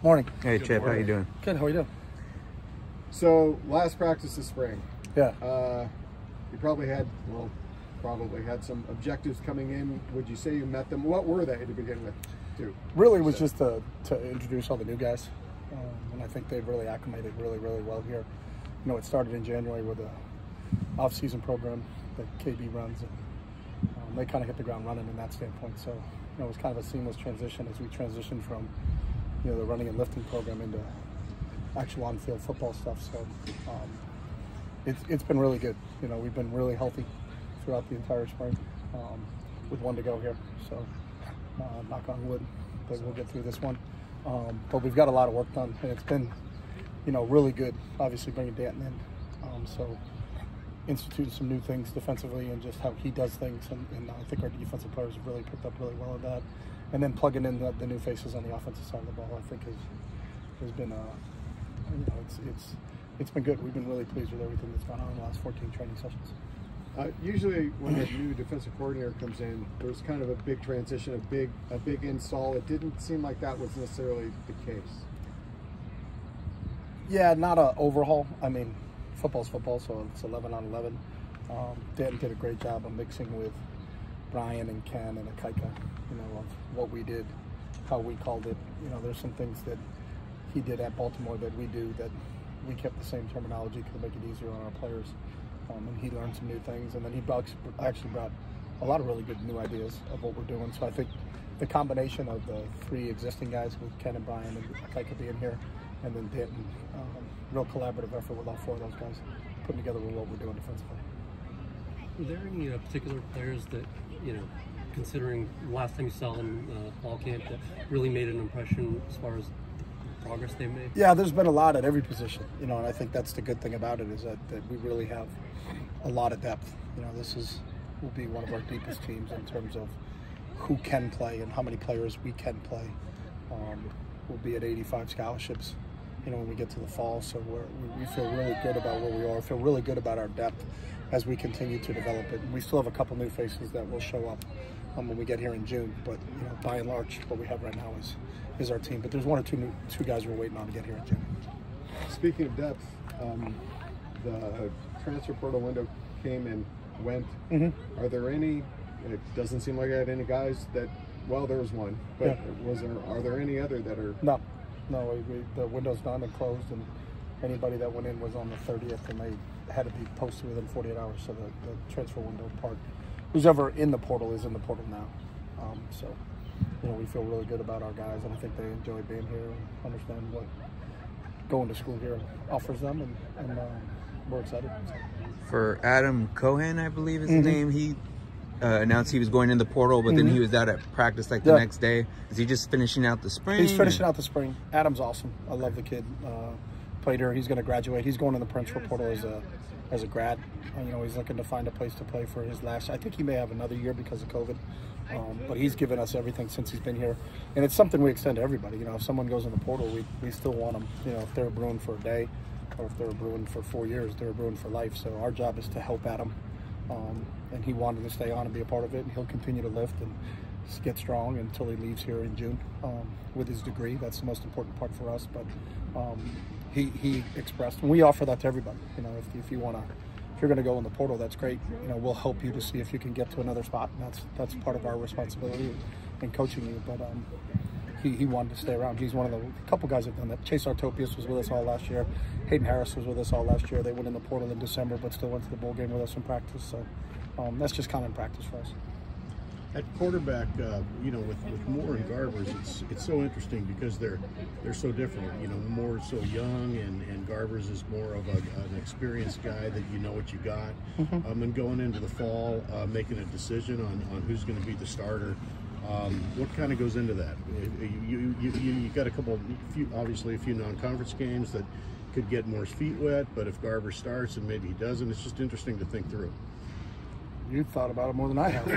Morning. Hey, Chip, how you doing? Good, how are you doing? So, last practice this spring. Yeah. You probably had some objectives coming in. Would you say you met them? What were they to begin with, too? Really, it was just to introduce all the new guys. And I think they've really acclimated really well here. You know, it started in January with a off-season program that KB runs, and they kind of hit the ground running in that standpoint. So, you know, it was kind of a seamless transition as we transitioned from, you know, the running and lifting program into actual on-field football stuff. So it's been really good. You know, we've been really healthy throughout the entire spring with one to go here. So knock on wood that we'll get through this one. But we've got a lot of work done, and it's been, you know, really good, obviously bringing Dante in. So instituted some new things defensively and just how he does things, and I think our defensive players have really picked up really well at that. And then plugging in the new faces on the offensive side of the ball, I think has been, you know, it's been good. We've been really pleased with everything that's gone on in the last 14 training sessions. Usually when a new defensive coordinator comes in, there's kind of a big transition, a big install. It didn't seem like that was necessarily the case. Yeah, not an overhaul. I mean, football's football, so it's 11 on 11. Dan did a great job of mixing with Brian and Ken and Akaika, you know, of what we did, how we called it. You know, there's some things that he did at Baltimore that we do that we kept the same terminology to make it easier on our players. And he learned some new things, and then he actually brought a lot of really good new ideas of what we're doing. So I think the combination of the three existing guys with Ken and Brian and Akaika being here, and then Danton, real collaborative effort with all four of those guys, putting together what we're doing defensively. Are there any particular players that, you know, considering the last time you saw them fall camp, that really made an impression as far as the progress they made? Yeah, there's been a lot at every position, you know, and I think that's the good thing about it is that we really have a lot of depth. You know, will be one of our deepest teams in terms of who can play and how many players we can play. We'll be at 85 scholarships, you know, when we get to the fall. So we feel really good about where we are. Feel really good about our depth as we continue to develop it. And we still have a couple new faces that will show up when we get here in June. But, you know, by and large, what we have right now is our team. But there's one or two guys we're waiting on to get here in June. Speaking of depth, the transfer portal window came and went. Mm-hmm. Are there any? It doesn't seem like I had any guys that. Well, there was one, but yeah. Are there any other that are? No. The window's done and closed, and anybody that went in was on the 30th, and they had to be posted within 48 hours. So the transfer window part, who's ever in the portal is in the portal now. So, you know, we feel really good about our guys, and I think they enjoy being here and understand what going to school here offers them, and we're excited. For Adam Cohen, I believe is his name, he announced he was going in the portal, but then he was out at practice like the next day. Is he just finishing out the spring? He's finishing out the spring. Adam's awesome. I love the kid. Played here. He's going to graduate. He's going in the transfer portal as a grad. You know, he's looking to find a place to play for his last. I think he may have another year because of COVID. But he's given us everything since he's been here, and it's something we extend to everybody. You know, if someone goes in the portal, we still want them. You know, if they're a Bruin for a day, or if they're a Bruin for 4 years, they're a Bruin for life. So our job is to help Adam. And he wanted to stay on and be a part of it, and he'll continue to lift and get strong until he leaves here in June with his degree. That's the most important part for us. But he expressed, and we offer that to everybody. You know, if you want to, if you're going to go in the portal, that's great. You know, we'll help you to see if you can get to another spot, and that's part of our responsibility in coaching you. But he wanted to stay around. He's one of the couple guys that have done that. Chase Artopius was with us all last year. Hayden Harris was with us all last year. They went in the portal in December, but still went to the bowl game with us in practice. So that's just common practice for us. At quarterback, you know, with Moore and Garbers, it's so interesting because they're so different. You know, Moore is so young, and Garbers is more of an experienced guy that you know what you got. And going into the fall, making a decision on who's going to be the starter. What kind of goes into that? You got obviously a few non-conference games that could get Moore's feet wet, but if Garber starts and maybe he doesn't, it's just interesting to think through. You thought about it more than I have.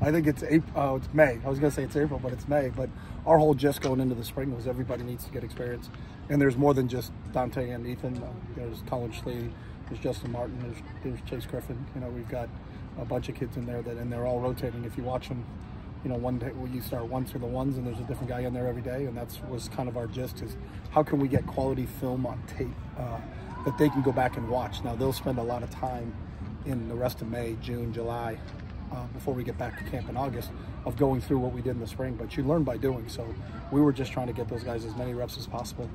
I think it's April. It's May. I was going to say it's April, but it's May. But our whole gist going into the spring was everybody needs to get experience, and there's more than just Dante and Ethan. There's Colin Schlee, there's Justin Martin, there's Chase Griffin. You know, we've got a bunch of kids in there and they're all rotating. If you watch them you know, one day you start one through the ones, and there's a different guy in there every day, and was kind of our gist, is how can we get quality film on tape that they can go back and watch. Now they'll spend a lot of time in the rest of May, June, July, before we get back to camp in August, of going through what we did in the spring, but you learn by doing. So we were just trying to get those guys as many reps as possible,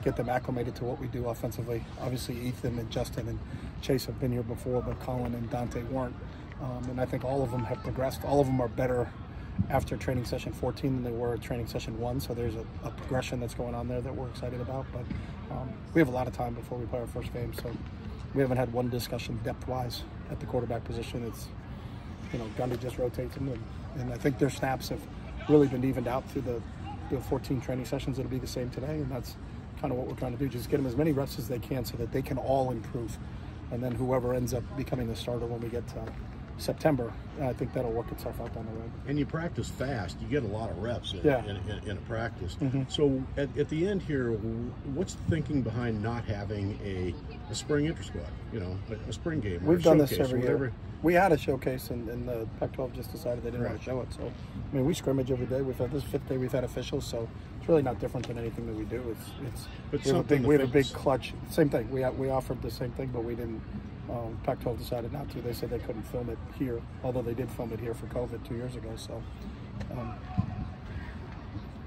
get them acclimated to what we do offensively. Obviously Ethan and Justin and Chase have been here before, but Colin and Dante weren't. And I think all of them have progressed. All of them are better after training session 14 than they were at training session 1. So there's a progression that's going on there that we're excited about. But we have a lot of time before we play our first game. So we haven't had one discussion depth-wise at the quarterback position. It's, you know, Gundy just rotates them. And I think their snaps have really been evened out through the 14 training sessions. It'll be the same today. And that's kind of what we're trying to do. Just get them as many reps as they can so that they can all improve. And then whoever ends up becoming the starter when we get to September, I think that'll work itself out down the road. And you practice fast. You get a lot of reps in a practice. So at the end here, what's the thinking behind not having a spring inter-squad, you know, a spring game? We've done this every year. We had a showcase, and the Pac-12 just decided they didn't want to show it. So, I mean, we scrimmage every day. We've had this 5th day we've had officials, so it's really not different than anything that we do. We have a big clutch. Same thing. We offered the same thing, but we didn't. Pac-12 decided not to. They said they couldn't film it here, although they did film it here for COVID 2 years ago. So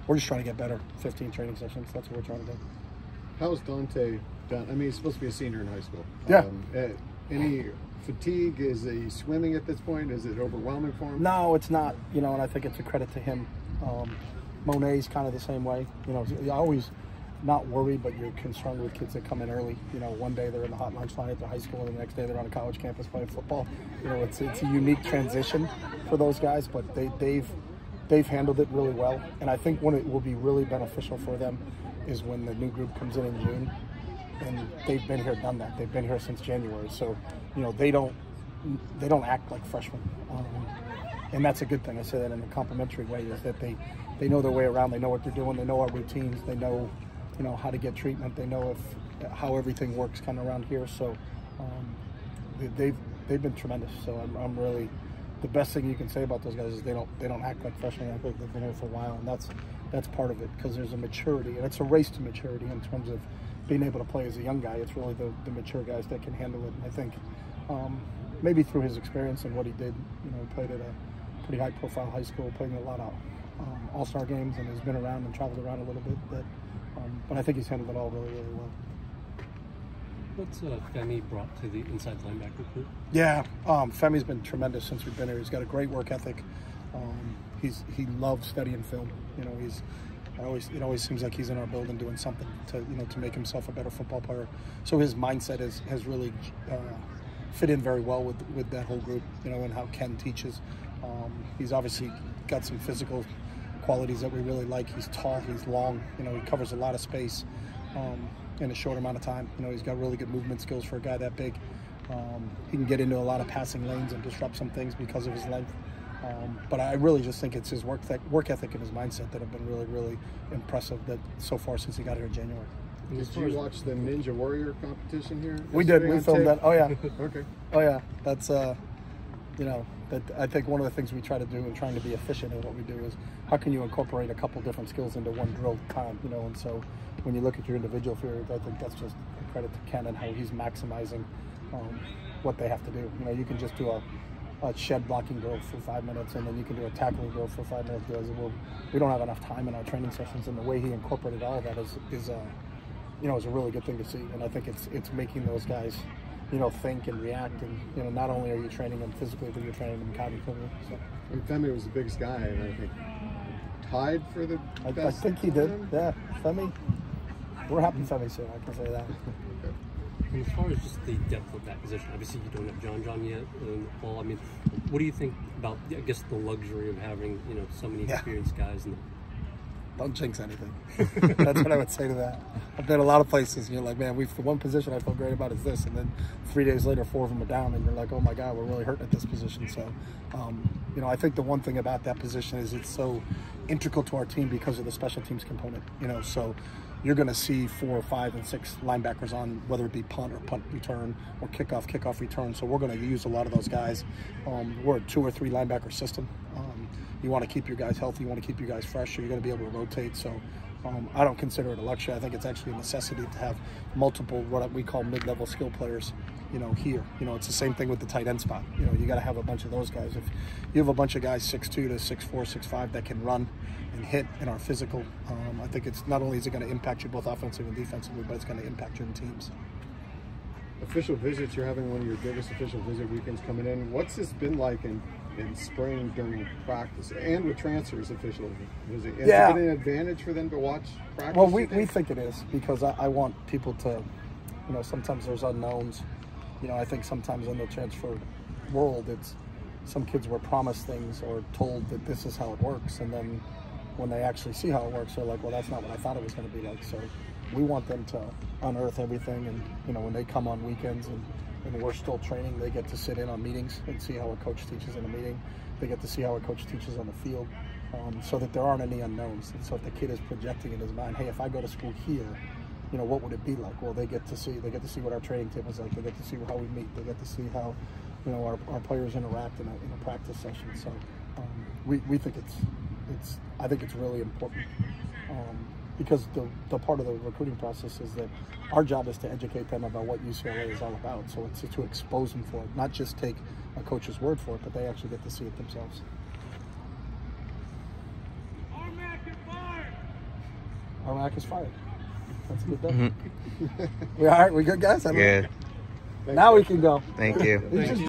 we're just trying to get better. 15 training sessions. That's what we're trying to do. How's Dante done? I mean, he's supposed to be a senior in high school. Yeah. Any fatigue? Is he swimming at this point? Is it overwhelming for him? No, it's not. You know, and I think it's a credit to him. Monet's kind of the same way. You know, you always not worried, but you're concerned with kids that come in early. You know, one day they're in the hot lunch line at the high school, and the next day they're on a college campus playing football. You know, it's a unique transition for those guys, but they've handled it really well. And I think when it will be really beneficial for them is when the new group comes in June, and they've been here, done that. They've been here since January, so you know they don't act like freshmen, and that's a good thing. I say that in a complimentary way, is that they know their way around. They know what they're doing. They know our routines. They know, you know, how to get treatment. They know how everything works kind of around here. So they've been tremendous. So I'm really, the best thing you can say about those guys is they don't act like freshmen. I think they've been here for a while, and that's part of it, because there's a maturity, and it's a race to maturity in terms of being able to play as a young guy. It's really the mature guys that can handle it. And I think maybe through his experience and what he did, you know, he played at a pretty high-profile high school, played in a lot of all-star games, and has been around and traveled around a little bit. But I think he's handled it all really, really well. What's Femi brought to the inside linebacker group? Yeah, Femi's been tremendous since we've been here. He's got a great work ethic. He loves studying film. You know, it always seems like he's in our building doing something to make himself a better football player. So his mindset has really fit in very well with that whole group. You know, and how Ken teaches. He's obviously got some physical qualities that we really like. He's tall, he's long. You know, he covers a lot of space in a short amount of time. You know, he's got really good movement skills for a guy that big. He can get into a lot of passing lanes and disrupt some things because of his length. But I really just think it's his work ethic and his mindset that have been really, really impressive that so far since he got here in January. Did you watch the Ninja Warrior competition here? We did. We filmed that. Oh yeah. Okay. Oh yeah. That's you know, that I think one of the things we try to do in trying to be efficient in what we do is how can you incorporate a couple different skills into one drill time, you know. And so when you look at your individual periods, I think that's just a credit to Ken and how he's maximizing what they have to do. You know, you can just do a shed blocking drill for 5 minutes, and then you can do a tackling drill for 5 minutes. We don't have enough time in our training sessions, and the way he incorporated all of that is you know, is a really good thing to see. And I think it's making those guys, you know, think and react. And you know, not only are you training them physically, but you're training them cognitively. So. And Femi was the biggest guy, and I think tied for the best. I think he did. Yeah, Femi. We're happy Femi's here. I can say that. And as far as just the depth of that position, obviously you don't have John yet in the fall. I mean, what do you think about, I guess, the luxury of having, you know, so many experienced guys? Don't jinx anything. That's what I would say to that. I've been a lot of places, and you're like, man, the one position I feel great about is this, and then 3 days later, 4 of them are down, and you're like, oh my God, we're really hurting at this position. So, you know, I think the one thing about that position is it's so integral to our team because of the special teams component. You know, so you're going to see 4, 5, and 6 linebackers on, whether it be punt or punt return or kickoff return. So we're going to use a lot of those guys. We're a 2 or 3 linebacker system. You want to keep your guys healthy. You want to keep your guys fresh. So you're going to be able to rotate. So I don't consider it a luxury. I think it's actually a necessity to have multiple what we call mid-level skill players, here. It's the same thing with the tight end spot. You got to have a bunch of those guys. If you have a bunch of guys 6'2" to 6'4", 6'5" that can run and hit and are physical, I think it's not only is it going to impact you both offensively and defensively, but it's going to impact your teams. Official visits, you're having one of your biggest official visit weekends coming in. What's this been like in spring during practice and with transfers official visit? Has it been an advantage for them to watch practice? Well, we think it is, because I want people to, sometimes there's unknowns. I think sometimes in the transfer world, it's some kids were promised things or told that this is how it works, and then when they actually see how it works, they're like, well, that's not what I thought it was going to be like. So we want them to unearth everything, and when they come on weekends and we're still training, they get to sit in on meetings and see how a coach teaches in a meeting. They get to see how a coach teaches on the field, so that there aren't any unknowns. And so if the kid is projecting in his mind, hey, if I go to school here, what would it be like? Well, they get to see what our training table is like. They get to see how we meet. They get to see how our players interact in a practice session. So we think I think it's really important, because the part of the recruiting process is that our job is to educate them about what UCLA is all about. So it's to expose them for it, not just take a coach's word for it, but they actually get to see it themselves. Armac is fired. That's a good day. We all right? We good, guys? Good. Now we can go. Thank you.